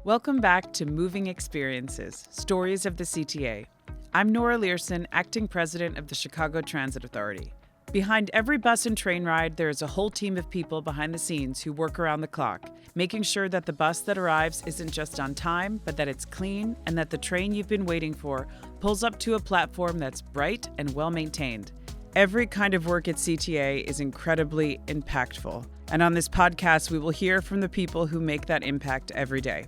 Welcome back to Moving Experiences, Stories of the CTA. I'm Nora Learson, Acting President of the Chicago Transit Authority. Behind every bus and train ride, there is a whole team of people behind the scenes who work around the clock, making sure that the bus that arrives isn't just on time, but that it's clean and that the train you've been waiting for pulls up to a platform that's bright and well-maintained. Every kind of work at CTA is incredibly impactful. And on this podcast, we will hear from the people who make that impact every day.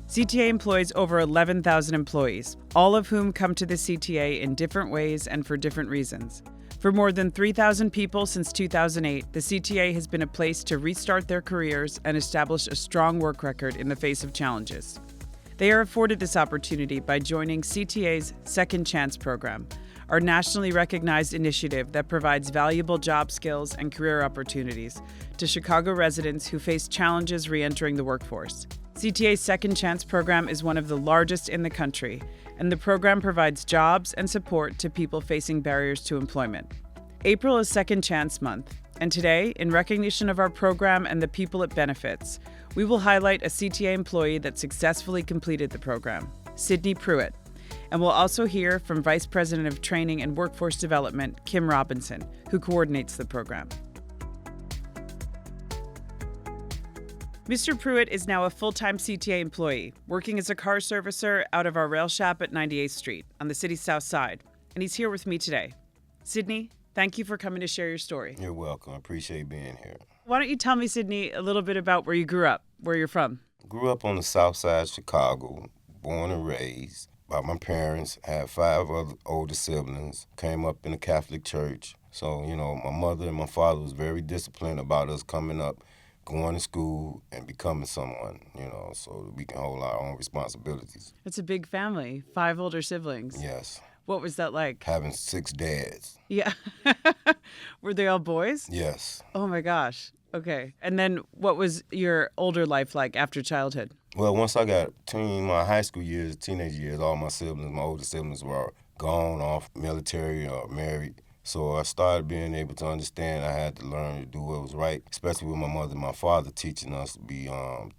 CTA employs over 11,000 employees, all of whom come to the CTA in different ways and for different reasons. For more than 3,000 people since 2008, the CTA has been a place to restart their careers and establish a strong work record in the face of challenges. They are afforded this opportunity by joining CTA's Second Chance program, our nationally recognized initiative that provides valuable job skills and career opportunities to Chicago residents who face challenges re-entering the workforce. CTA's Second Chance program is one of the largest in the country, and the program provides jobs and support to people facing barriers to employment. April is Second Chance Month, and today, in recognition of our program and the people it benefits, we will highlight a CTA employee that successfully completed the program, Sidney Pruett. And we'll also hear from Vice President of Training and Workforce Development, Kim Robinson, who coordinates the program. Mr. Pruett is now a full-time CTA employee, working as a car servicer out of our rail shop at 98th Street on the city's south side, and he's here with me today. Sidney, thank you for coming to share your story. You're welcome. I appreciate being here. Why don't you tell me, Sidney, a little bit about where you grew up, where you're from? Grew up on the south side of Chicago, born and raised by my parents, had 5 other older siblings, came up in the Catholic Church. So, my mother and my father was very disciplined about us coming up, going to school and becoming someone, so that we can hold our own responsibilities. It's a big family, 5 older siblings. Yes. What was that like? Having 6 dads. Yeah. Were they all boys? Yes. Oh my gosh. Okay. And then what was your older life like after childhood? Well, once I got my high school years, teenage years, all my siblings, my older siblings were gone off military or married. So I started being able to understand I had to learn to do what was right, especially with my mother and my father teaching us to be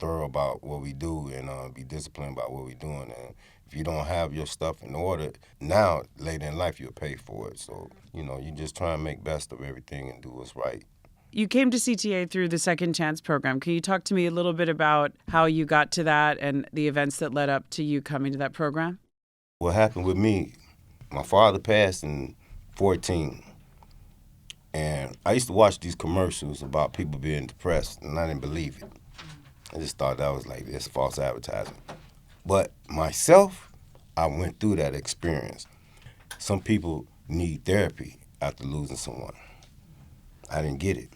thorough about what we do and be disciplined about what we're doing. And if you don't have your stuff in order, now, later in life, you'll pay for it. So, you just try and make best of everything and do what's right. You came to CTA through the Second Chance program. Can you talk to me a little bit about how you got to that and the events that led up to you coming to that program? What happened with me, my father passed in 14. And I used to watch these commercials about people being depressed, and I didn't believe it. I just thought that was like this false advertising. But myself, I went through that experience. Some people need therapy after losing someone. I didn't get it.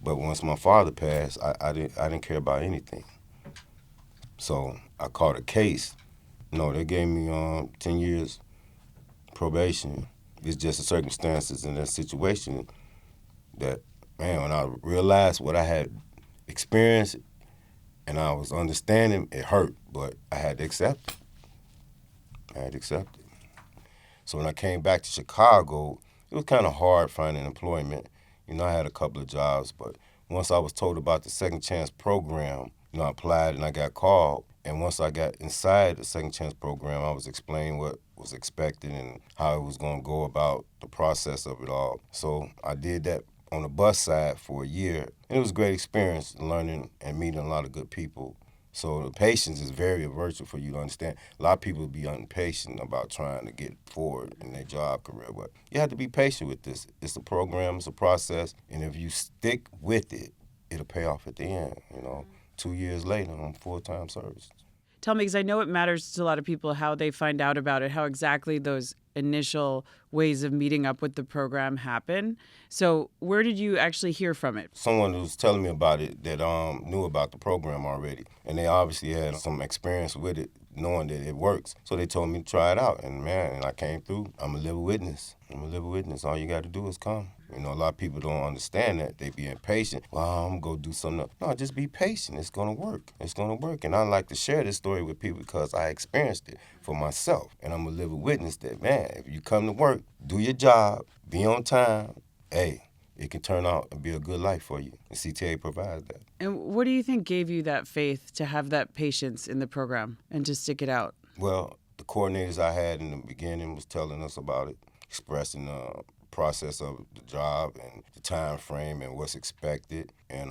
But once my father passed, I didn't care about anything. So I caught a case. They gave me 10 years probation. It's just the circumstances in that situation that, man, when I realized what I had experienced and I was understanding, it hurt, but I had to accept it. So when I came back to Chicago, it was kind of hard finding employment. I had a couple of jobs, but once I was told about the Second Chance program, I applied and I got called. And once I got inside the Second Chance program, I was explained what was expected and how it was going to go about the process of it all. So I did that on the bus side for a year. And it was a great experience learning and meeting a lot of good people. So the patience is very virtual for you to understand. A lot of people be impatient about trying to get forward in their job career, but you have to be patient with this. It's a program, it's a process, and if you stick with it, it'll pay off at the end, 2 years later on full-time service. Tell me, because I know it matters to a lot of people how they find out about it, how exactly those initial ways of meeting up with the program happen. So where did you actually hear from it? Someone who was telling me about it that knew about the program already, and they obviously had some experience with it, knowing that it works. So they told me to try it out, and I came through. I'm a living witness. All you got to do is come. A lot of people don't understand that. They be impatient. Well, I'm going to do something else. No, just be patient. It's going to work. And I like to share this story with people because I experienced it for myself. And I'm a living witness that, man, if you come to work, do your job, be on time, hey, it can turn out and be a good life for you. And CTA provides that. And what do you think gave you that faith to have that patience in the program and to stick it out? Well, the coordinators I had in the beginning was telling us about it, expressing the process of the job and the time frame and what's expected. And,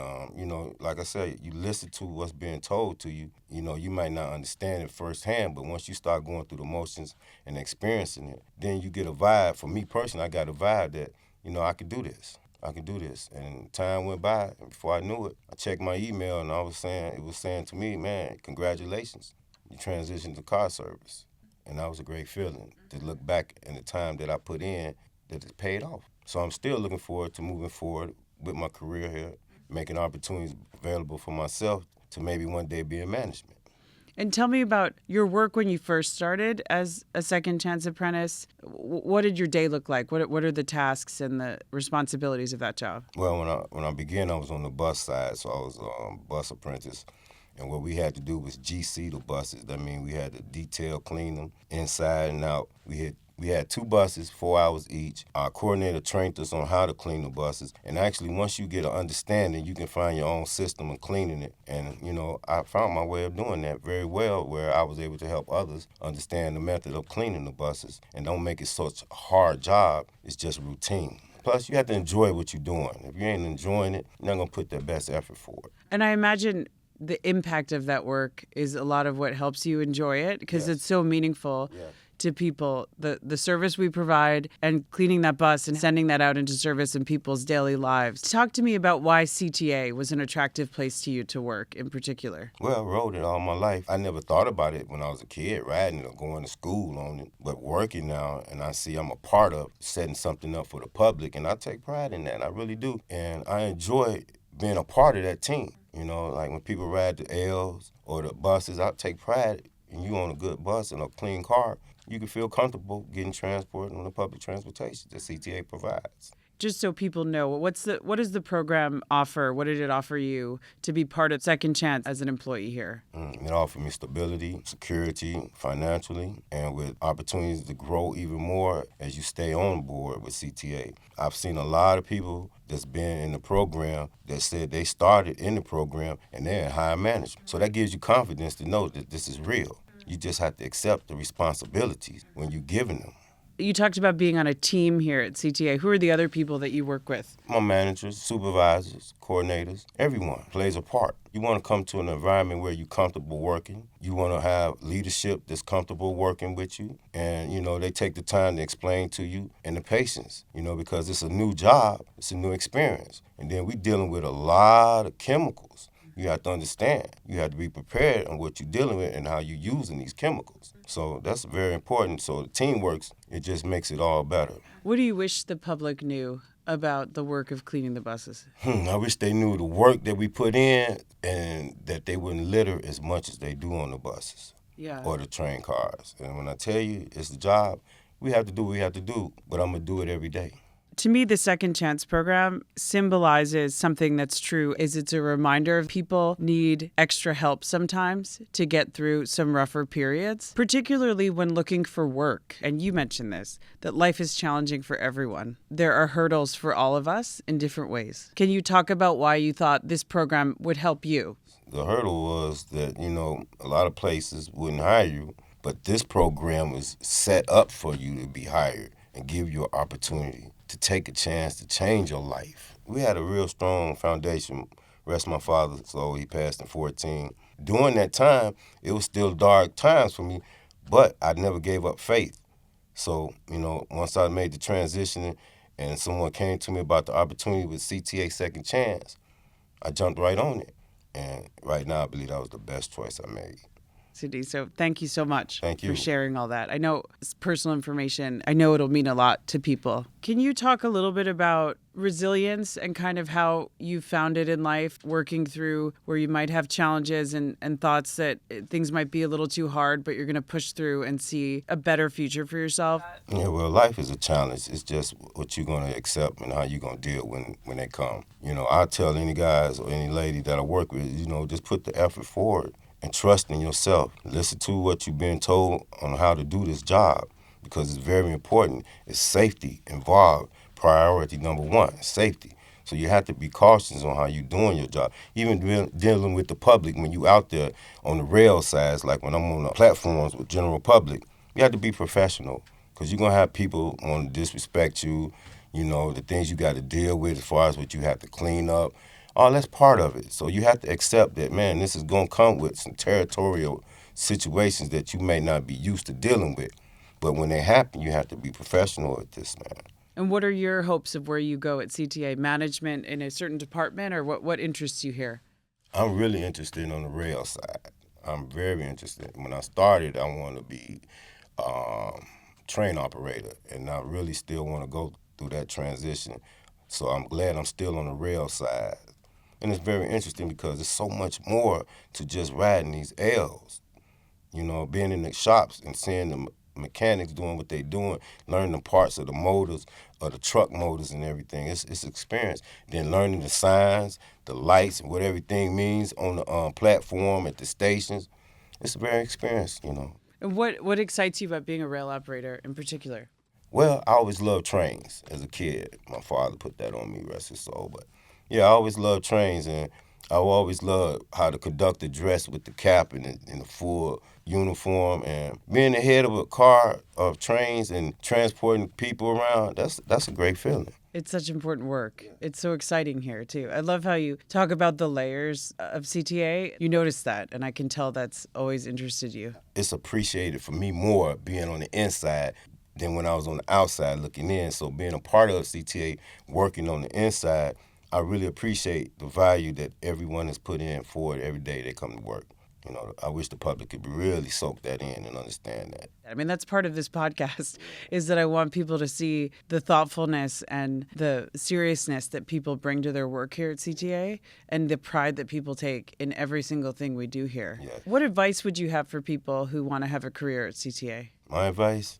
like I said, you listen to what's being told to you. You might not understand it firsthand, but once you start going through the motions and experiencing it, then you get a vibe. For me personally, I got a vibe that, I could do this. I could do this. And time went by, and before I knew it, I checked my email, and it was saying to me, man, congratulations, you transitioned to car service. And that was a great feeling to look back in the time that I put in, that it paid off. So I'm still looking forward to moving forward with my career here, making opportunities available for myself to maybe one day be in management. And tell me about your work when you first started as a second chance apprentice. What did your day look like? What are the tasks and the responsibilities of that job? Well, when I began, I was on the bus side, so I was a bus apprentice. And what we had to do was GC the buses. That means we had to detail clean them inside and out. We had 2 buses, 4 hours each. Our coordinator trained us on how to clean the buses. And actually, once you get an understanding, you can find your own system of cleaning it. And, I found my way of doing that very well, where I was able to help others understand the method of cleaning the buses and don't make it such a hard job. It's just routine. Plus, you have to enjoy what you're doing. If you ain't enjoying it, you're not going to put the best effort for it. And I imagine the impact of that work is a lot of what helps you enjoy it, because it's so meaningful to people. The service we provide and cleaning that bus and sending that out into service in people's daily lives. Talk to me about why CTA was an attractive place to you to work in particular. Well, I rode it all my life. I never thought about it when I was a kid, riding it or going to school on it. But working now, and I see I'm a part of setting something up for the public, and I take pride in that. I really do. And I enjoy being a part of that team. Like when people ride the L's or the buses, I take pride in you on a good bus and a clean car. You can feel comfortable getting transported on the public transportation that CTA provides. Just so people know, what does the program offer? What did it offer you to be part of Second Chance as an employee here? It offered me stability, security, financially, and with opportunities to grow even more as you stay on board with CTA. I've seen a lot of people that's been in the program that said they started in the program and they're in higher management. So that gives you confidence to know that this is real. You just have to accept the responsibilities when you're giving them. You talked about being on a team here at CTA. Who are the other people that you work with? My managers, supervisors, coordinators, everyone plays a part. You want to come to an environment where you're comfortable working. You want to have leadership that's comfortable working with you. And, they take the time to explain to you, and the patience, because it's a new job, it's a new experience. And then we're dealing with a lot of chemicals. You have to understand. You have to be prepared on what you're dealing with and how you're using these chemicals. So that's very important. So the team works, it just makes it all better. What do you wish the public knew about the work of cleaning the buses? I wish they knew the work that we put in and that they wouldn't litter as much as they do on the buses or the train cars. And when I tell you it's the job, we have to do what we have to do, but I'm going to do it every day. To me, the Second Chance program symbolizes something that's true. It's a reminder of people need extra help sometimes to get through some rougher periods, particularly when looking for work. And you mentioned this, that life is challenging for everyone. There are hurdles for all of us in different ways. Can you talk about why you thought this program would help you? The hurdle was that, a lot of places wouldn't hire you, but this program was set up for you to be hired and give you an opportunity to take a chance to change your life. We had a real strong foundation. Rest my father, so he passed in 2014. During that time, it was still dark times for me, but I never gave up faith. So, once I made the transition and someone came to me about the opportunity with CTA Second Chance, I jumped right on it. And right now, I believe that was the best choice I made. Sidney, so thank you so much for sharing all that. I know it's personal information. I know it'll mean a lot to people. Can you talk a little bit about resilience and kind of how you found it in life, working through where you might have challenges and thoughts that things might be a little too hard, but you're going to push through and see a better future for yourself? Yeah, well, life is a challenge. It's just what you're going to accept and how you're going to deal when they come. I tell any guys or any lady that I work with, just put the effort forward. And trust in yourself. Listen to what you've been told on how to do this job, because it's very important. It's safety involved. Priority number one, safety. So you have to be cautious on how you're doing your job. Even dealing with the public, when you out there on the rail sides, like when I'm on the platforms with general public, you have to be professional because you're going to have people want to disrespect you, the things you got to deal with as far as what you have to clean up. Oh, that's part of it. So you have to accept that, man, this is going to come with some territorial situations that you may not be used to dealing with. But when they happen, you have to be professional at this, man. And what are your hopes of where you go at CTA? Management in a certain department, or what interests you here? I'm really interested on the rail side. I'm very interested. When I started, I wanted to be train operator, and I really still want to go through that transition. So I'm glad I'm still on the rail side. And it's very interesting because there's so much more to just riding these L's. Being in the shops and seeing the mechanics doing what they're doing, learning the parts of the motors, of the truck motors and everything. It's experience. Then learning the signs, the lights, and what everything means on the platform at the stations. It's a very experience, And what excites you about being a rail operator in particular? Well, I always loved trains as a kid. My father put that on me, rest his soul. But yeah, I always loved trains, and I always loved how the conductor dressed with the cap and the full uniform, and being the head of a car of trains and transporting people around. That's a great feeling. It's such important work. It's so exciting here, too. I love how you talk about the layers of CTA. You notice that, and I can tell that's always interested you. It's appreciated for me more being on the inside than when I was on the outside looking in. So being a part of CTA, working on the inside, I really appreciate the value that everyone has put in for it every day they come to work. I wish the public could really soak that in and understand that. I mean, that's part of this podcast, is that I want people to see the thoughtfulness and the seriousness that people bring to their work here at CTA and the pride that people take in every single thing we do here. Yeah. What advice would you have for people who want to have a career at CTA? My advice,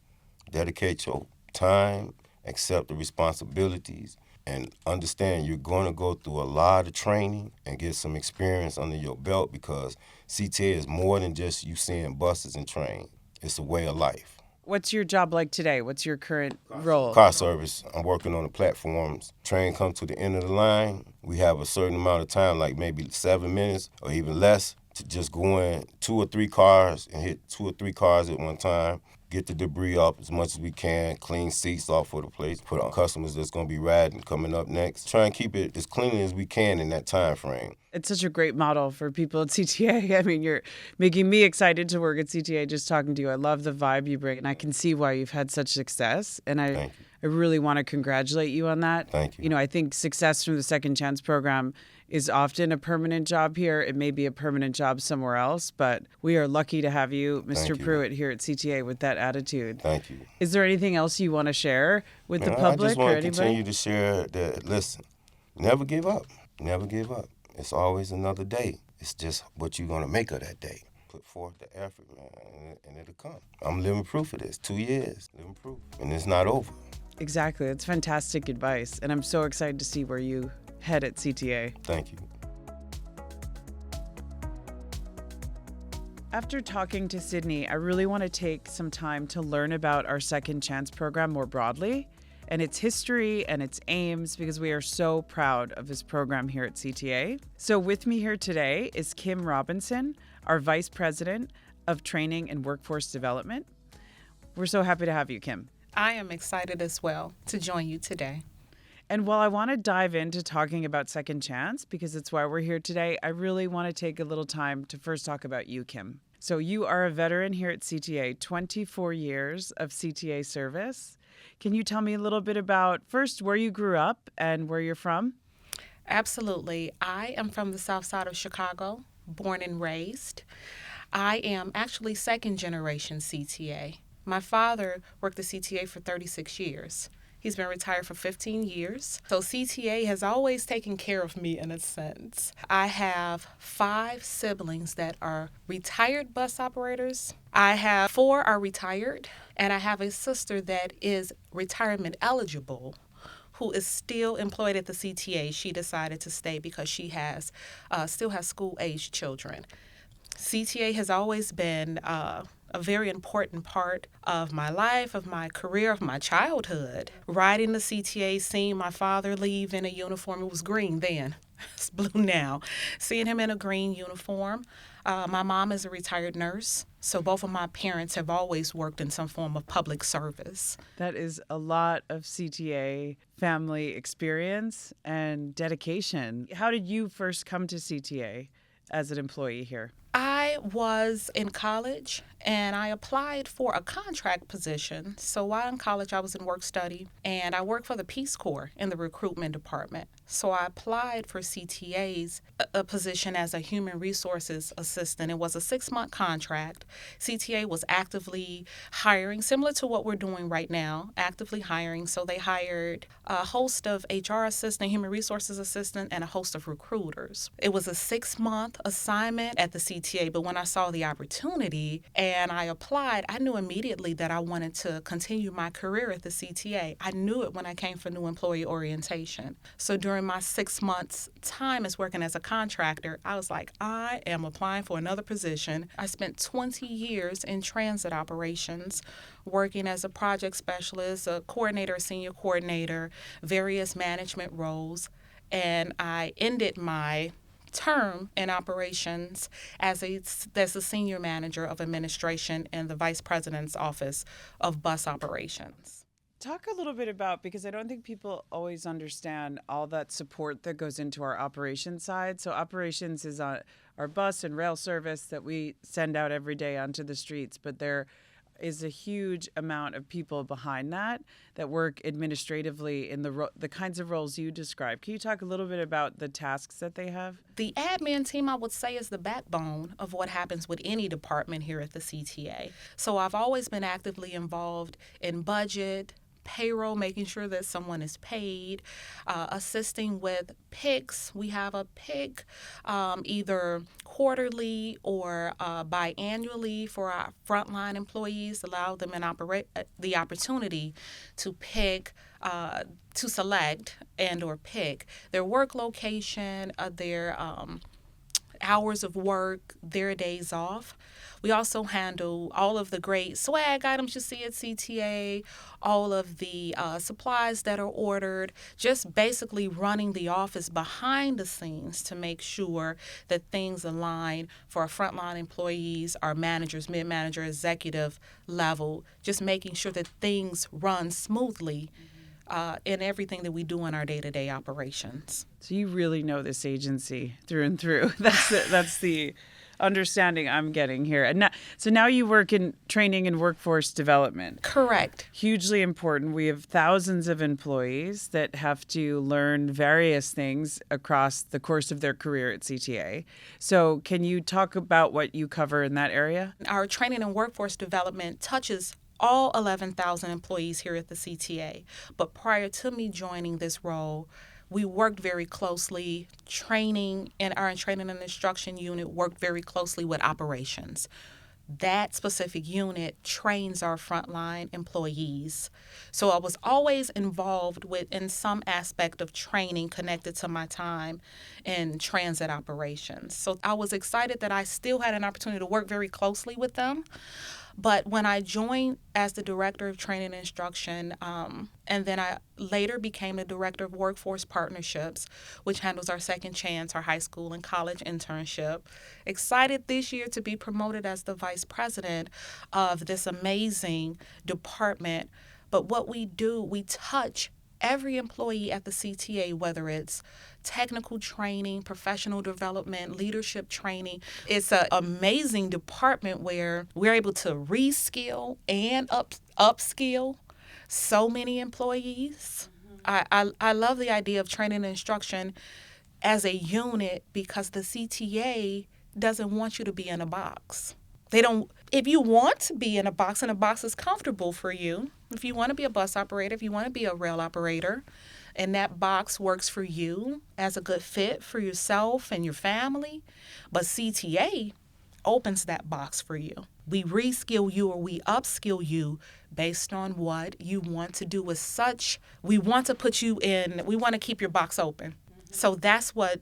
dedicate your time, accept the responsibilities, and understand you're going to go through a lot of training and get some experience under your belt because CTA is more than just you seeing buses and trains. It's a way of life. What's your job like today? What's your current role? Car service. I'm working on the platforms. Train comes to the end of the line. We have a certain amount of time, like maybe 7 minutes or even less, to just go in 2 or 3 cars and hit 2 or 3 cars at one time. Get the debris up as much as we can, clean seats off for the place, put on customers that's going to be riding coming up next. Try and keep it as clean as we can in that time frame. It's such a great model for people at CTA. I mean, you're making me excited to work at CTA just talking to you. I love the vibe you bring, and I can see why you've had such success. And I really want to congratulate you on that. Thank you. I think success from the Second Chance program is often a permanent job here. It may be a permanent job somewhere else, but we are lucky to have you, Mr. Pruett, here at CTA with that attitude. Thank you. Is there anything else you want to share with the public I just want or to anybody? continue to share that, listen, never give up. Never give up. It's always another day. It's just what you're going to make of that day. Put forth the effort, man, and it'll come. I'm living proof of this. 2 years, living proof. And it's not over. Exactly. It's fantastic advice. And I'm so excited to see where you head at CTA. Thank you. After talking to Sidney, I really want to take some time to learn about our Second Chance program more broadly and its history and its aims, because we are so proud of this program here at CTA. So with me here today is Kim Robinson, our Vice President of Training and Workforce Development. We're so happy to have you, Kim. I am excited as well to join you today. And while I want to dive into talking about Second Chance, because it's why we're here today, I really want to take a little time to first talk about you, Kim. So you are a veteran here at CTA, 24 years of CTA service. Can you tell me a little bit about, first, where you grew up and where you're from? Absolutely. I am from the south side of Chicago, born and raised. I am actually second generation CTA. My father worked at CTA for 36 years. He's been retired for 15 years. So CTA has always taken care of me in a sense. I have 5 siblings that are retired bus operators. I have 4 are retired, and I have a sister that is retirement eligible who is still employed at the CTA. She decided to stay because she still has school-aged children. CTA has always been a a very important part of my life, of my career, of my childhood. Riding the CTA, seeing my father leave in a uniform, it was green then. It's blue now. Seeing him in a green uniform. My mom is a retired nurse, so both of my parents have always worked in some form of public service. That is a lot of CTA family experience and dedication. How did you first come to CTA as an employee here? I was in college and I applied for a contract position. So while in college, I was in work study and I worked for the Peace Corps in the recruitment department. So I applied for CTA's a position as a human resources assistant. It was a 6-month contract. CTA was actively hiring, similar to what we're doing right now, actively hiring. So they hired a host of HR assistant, human resources assistant, and a host of recruiters. It was a 6-month assignment at the CTA, but when I saw the opportunity and I applied, I knew immediately that I wanted to continue my career at the CTA. I knew it when I came for new employee orientation. So during my 6 months time as working as a contractor, I was like, I am applying for another position. I spent 20 years in transit operations, working as a project specialist, a coordinator, a senior coordinator, various management roles, and I ended my term in operations as a senior manager of administration in the vice president's office of bus operations. Talk a little bit about, because I don't think people always understand all that support that goes into our operations side. So operations is our bus and rail service that we send out every day onto the streets, but there is a huge amount of people behind that work administratively in the kinds of roles you described. Can you talk a little bit about the tasks that they have? The admin team, I would say, is the backbone of what happens with any department here at the CTA. So I've always been actively involved in budget, payroll, making sure that someone is paid, assisting with PICs. We have a PIC either quarterly or biannually for our frontline employees, allow them the opportunity to pick, to select and or pick their work location, their hours of work, their days off. We also handle all of the great swag items you see at CTA, all of the supplies that are ordered, just basically running the office behind the scenes to make sure that things align for our frontline employees, our managers, mid-manager, executive level, just making sure that things run smoothly in everything that we do in our day-to-day operations. So you really know this agency through and through. That's the understanding I'm getting here. And now you work in training and workforce development. Correct. Hugely important. We have thousands of employees that have to learn various things across the course of their career at CTA. So can you talk about what you cover in that area? Our training and workforce development touches all 11,000 employees here at the CTA. But prior to me joining this role, we worked very closely, training and instruction unit worked very closely with operations. That specific unit trains our frontline employees. So I was always involved in some aspect of training connected to my time in transit operations. So I was excited that I still had an opportunity to work very closely with them. But when I joined as the director of training and instruction, and then I later became the director of workforce partnerships, which handles our second chance, our high school and college internship. Excited this year to be promoted as the vice president of this amazing department. But what we do, we touch every employee at the CTA, whether it's technical training, professional development, leadership training. It's an amazing department where we're able to reskill and upskill so many employees. I love the idea of training and instruction as a unit because the CTA doesn't want you to be in a box. If you want to be in a box and a box is comfortable for you, if you want to be a bus operator, if you want to be a rail operator, and that box works for you as a good fit for yourself and your family, but CTA opens that box for you. We reskill you or we upskill you based on what you want to do with such. We want to put you in, we want to keep your box open. So that's what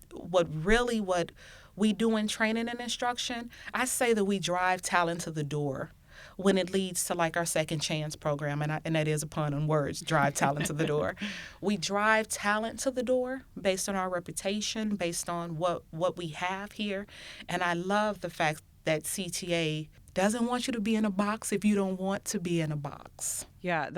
we do in training and instruction. I say that we drive talent to the door. when it leads to like our second chance program, and that is a pun on words, drive talent to the door. We drive talent to the door based on our reputation, based on what we have here. And I love the fact that CTA doesn't want you to be in a box if you don't want to be in a box. Yeah,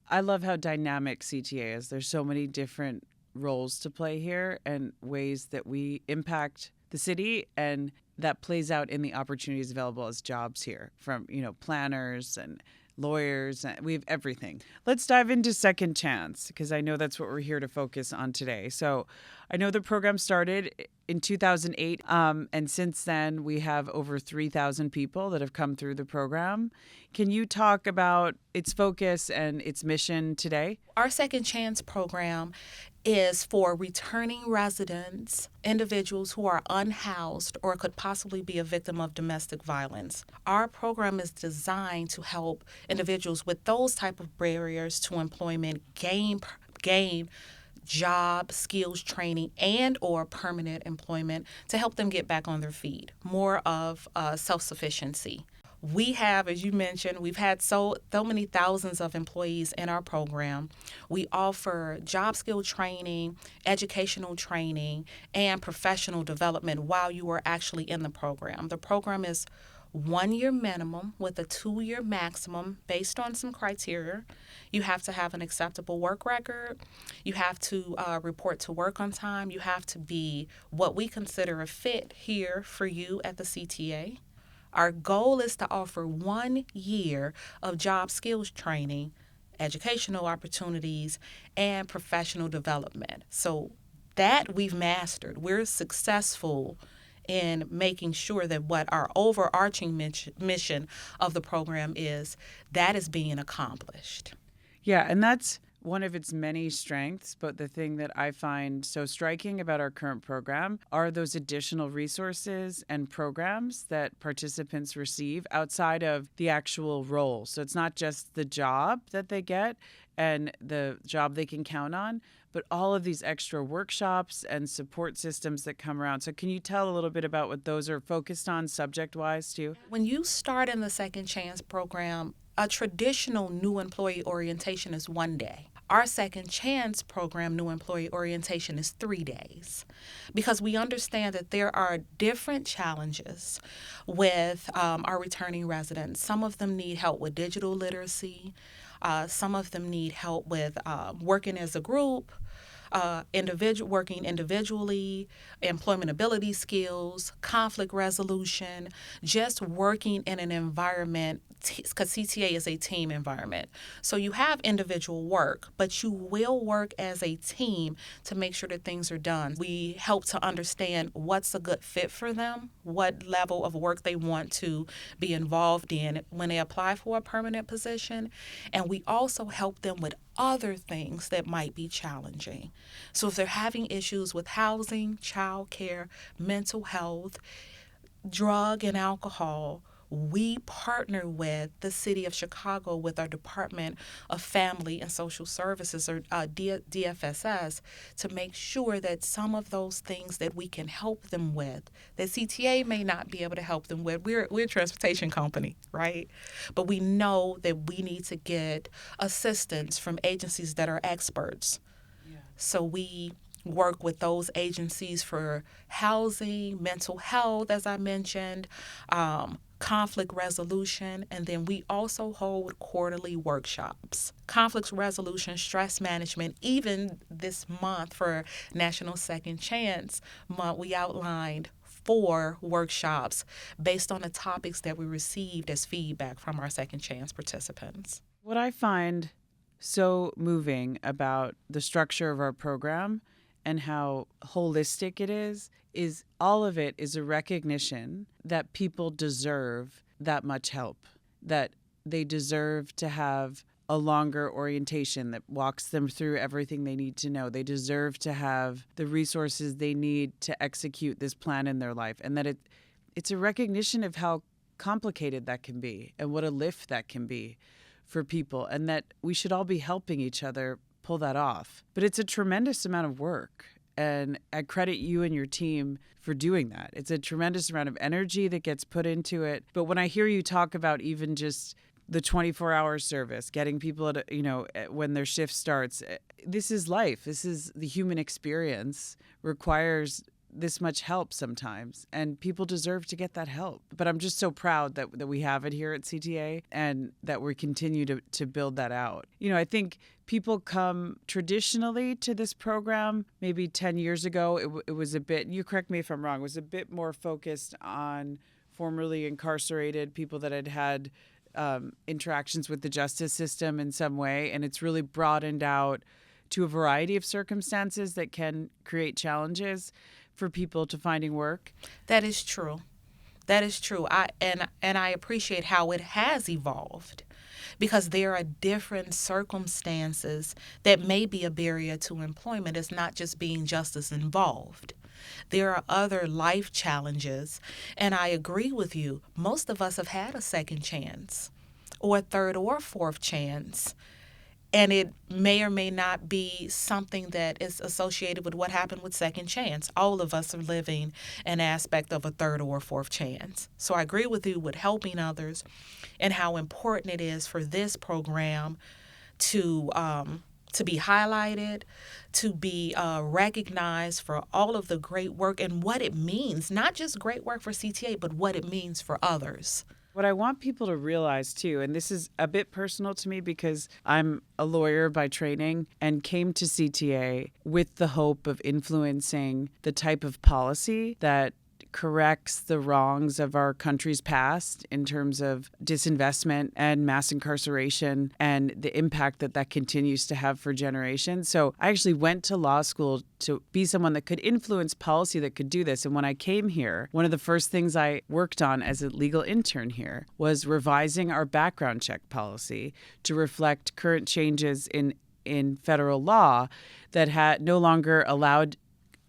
I love how dynamic CTA is. There's so many different roles to play here and ways that we impact the city, and that plays out in the opportunities available as jobs here, from planners and lawyers, and we have everything. Let's dive into Second Chance, because I know that's what we're here to focus on today. So I know the program started in 2008, and since then we have over 3,000 people that have come through the program. Can you talk about its focus and its mission today? Our Second Chance program is for returning residents, individuals who are unhoused or could possibly be a victim of domestic violence. Our program is designed to help individuals with those type of barriers to employment gain job, skills training, and or permanent employment to help them get back on their feet, more of self-sufficiency. We have, as you mentioned, we've had so many thousands of employees in our program. We offer job skill training, educational training, and professional development while you are actually in the program. The program is 1 year minimum with a 2-year maximum based on some criteria. You have to have an acceptable work record. You have to report to work on time. You have to be what we consider a fit here for you at the CTA. Our goal is to offer 1 year of job skills training, educational opportunities, and professional development. So that we've mastered. We're successful in making sure that what our overarching mission of the program is, that is being accomplished. Yeah, and that's one of its many strengths, but the thing that I find so striking about our current program are those additional resources and programs that participants receive outside of the actual role. So it's not just the job that they get and the job they can count on, but all of these extra workshops and support systems that come around. So can you tell a little bit about what those are focused on subject-wise too? When you start in the Second Chance program, a traditional new employee orientation is 1 day. Our Second Chance program, new employee orientation, is 3 days, because we understand that there are different challenges with our returning residents. Some of them need help with digital literacy. Some of them need help with working as a group, working individually, employment ability skills, conflict resolution, just working in an environment, because CTA is a team environment. So you have individual work, but you will work as a team to make sure that things are done. We help to understand what's a good fit for them, what level of work they want to be involved in when they apply for a permanent position. And we also help them with other things that might be challenging. So if they're having issues with housing, childcare, mental health, drug and alcohol, we partner with the City of Chicago, with our Department of Family and Social Services, or DFSS, to make sure that some of those things that we can help them with, that CTA may not be able to help them with. We're a transportation company, right? But we know that we need to get assistance from agencies that are experts. Yeah. So we work with those agencies for housing, mental health, as I mentioned, conflict resolution, and then we also hold quarterly workshops. Conflict resolution, stress management. Even this month for National Second Chance Month, we outlined 4 workshops based on the topics that we received as feedback from our Second Chance participants. What I find so moving about the structure of our program and how holistic it is all of it is a recognition that people deserve that much help, that they deserve to have a longer orientation that walks them through everything they need to know. They deserve to have the resources they need to execute this plan in their life, and that it's a recognition of how complicated that can be and what a lift that can be for people, and that we should all be helping each other pull that off. But it's a tremendous amount of work. And I credit you and your team for doing that. It's a tremendous amount of energy that gets put into it. But when I hear you talk about even just the 24-hour service, getting people at, when their shift starts, this is life. This is the human experience, requires this much help sometimes, and people deserve to get that help. But I'm just so proud that we have it here at CTA and that we continue to build that out. I think people come traditionally to this program. Maybe 10 years ago, it was a bit, you correct me if I'm wrong, it was a bit more focused on formerly incarcerated people that had interactions with the justice system in some way. And it's really broadened out to a variety of circumstances that can create challenges for people to finding work. That is true. That is true. I appreciate how it has evolved, because there are different circumstances that may be a barrier to employment. It's not just being justice involved. There are other life challenges, and I agree with you. Most of us have had a second chance or a third or fourth chance, and it may or may not be something that is associated with what happened with second chance. All of us are living an aspect of a third or fourth chance. So I agree with you with helping others and how important it is for this program to be highlighted, to be recognized for all of the great work and what it means, not just great work for CTA, but what it means for others. What I want people to realize, too, and this is a bit personal to me because I'm a lawyer by training and came to CTA with the hope of influencing the type of policy that corrects the wrongs of our country's past in terms of disinvestment and mass incarceration and the impact that continues to have for generations. So I actually went to law school to be someone that could influence policy that could do this. And when I came here, one of the first things I worked on as a legal intern here was revising our background check policy to reflect current changes in federal law that had no longer allowed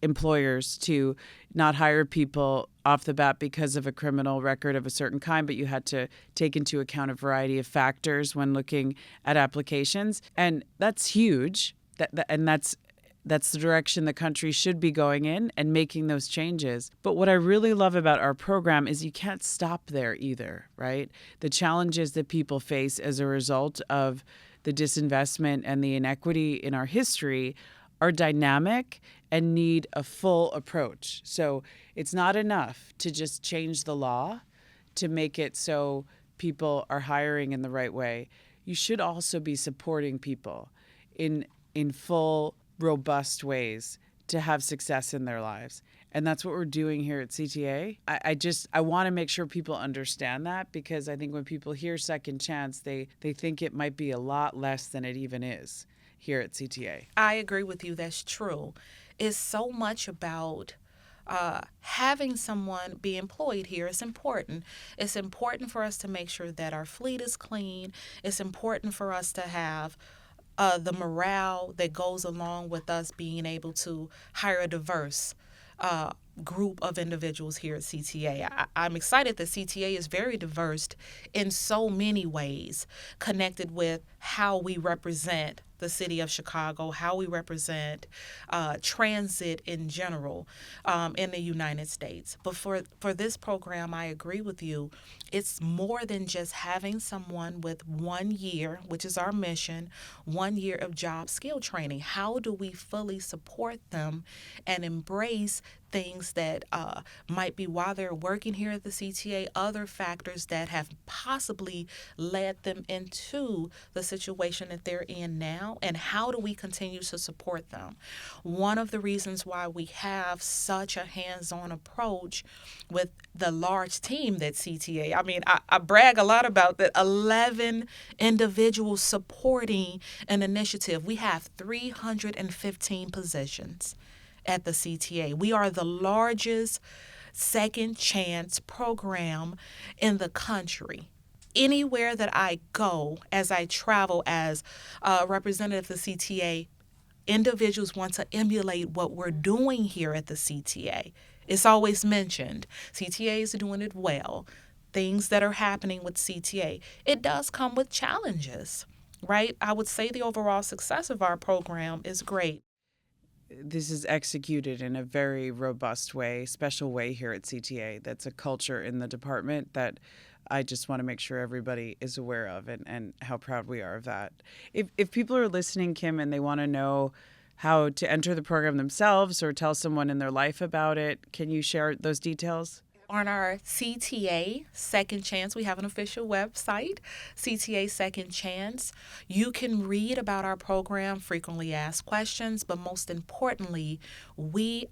employers to not hire people off the bat because of a criminal record of a certain kind, but you had to take into account a variety of factors when looking at applications. And that's huge. That's the direction the country should be going in and making those changes. But what I really love about our program is you can't stop there either, right? The challenges that people face as a result of the disinvestment and the inequity in our history are dynamic and need a full approach. So it's not enough to just change the law to make it so people are hiring in the right way. You should also be supporting people in full, robust ways to have success in their lives. And that's what we're doing here at CTA. I want to make sure people understand that, because I think when people hear second chance, they think it might be a lot less than it even is here at CTA. I agree with you. That's true. It's so much about having someone be employed here. It's important. It's important for us to make sure that our fleet is clean. It's important for us to have the morale that goes along with us being able to hire a diverse group of individuals here at CTA. I'm excited that CTA is very diverse in so many ways, connected with how we represent the city of Chicago, how we represent transit in general in the United States. But for this program, I agree with you. It's more than just having someone with 1 year, which is our mission, 1 year of job skill training. How do we fully support them and embrace things that might be while they're working here at the CTA, other factors that have possibly led them into the situation that they're in now, and how do we continue to support them? One of the reasons why we have such a hands-on approach with the large team that CTA, I mean, I brag a lot about that, 11 individuals supporting an initiative. We have 315 positions at the CTA. We are the largest second chance program in the country. Anywhere that I go, as I travel as a representative of the CTA, individuals want to emulate what we're doing here at the CTA. It's always mentioned. CTA is doing it well. Things that are happening with CTA. It does come with challenges, right? I would say the overall success of our program is great. this is executed in a very robust way, special way here at CTA. That's a culture in the department that I just want to make sure everybody is aware of, and how proud we are of that. If people are listening, Kim, and they want to know how to enter the program themselves or tell someone in their life about it, can you share those details? On our CTA Second Chance, we have an official website, CTA Second Chance. You can read about our program, frequently asked questions, but most importantly, we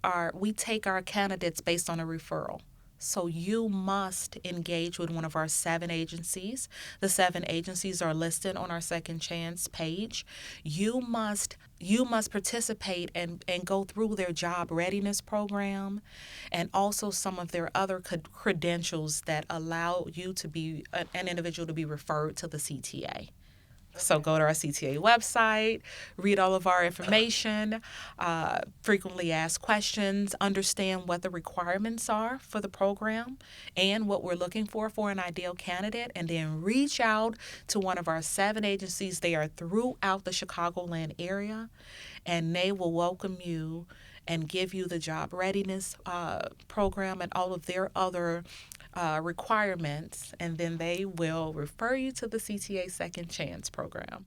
take our candidates based on a referral. So you must engage with one of our 7 agencies. The 7 agencies are listed on our Second Chance page. You must participate and go through their job readiness program, and also some of their other credentials that allow you to be an individual to be referred to the CTA. So go to our CTA website, read all of our information, frequently asked questions, understand what the requirements are for the program and what we're looking for an ideal candidate, and then reach out to one of our 7 agencies. They are throughout the Chicagoland area, and they will welcome you and give you the job readiness program and all of their other requirements, and then they will refer you to the CTA Second Chance program.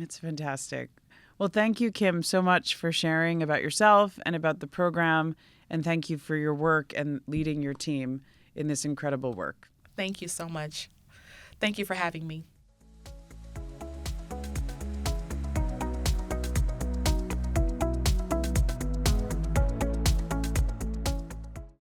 It's fantastic. Well, thank you, Kim, so much for sharing about yourself and about the program, and thank you for your work and leading your team in this incredible work. Thank you so much. Thank you for having me.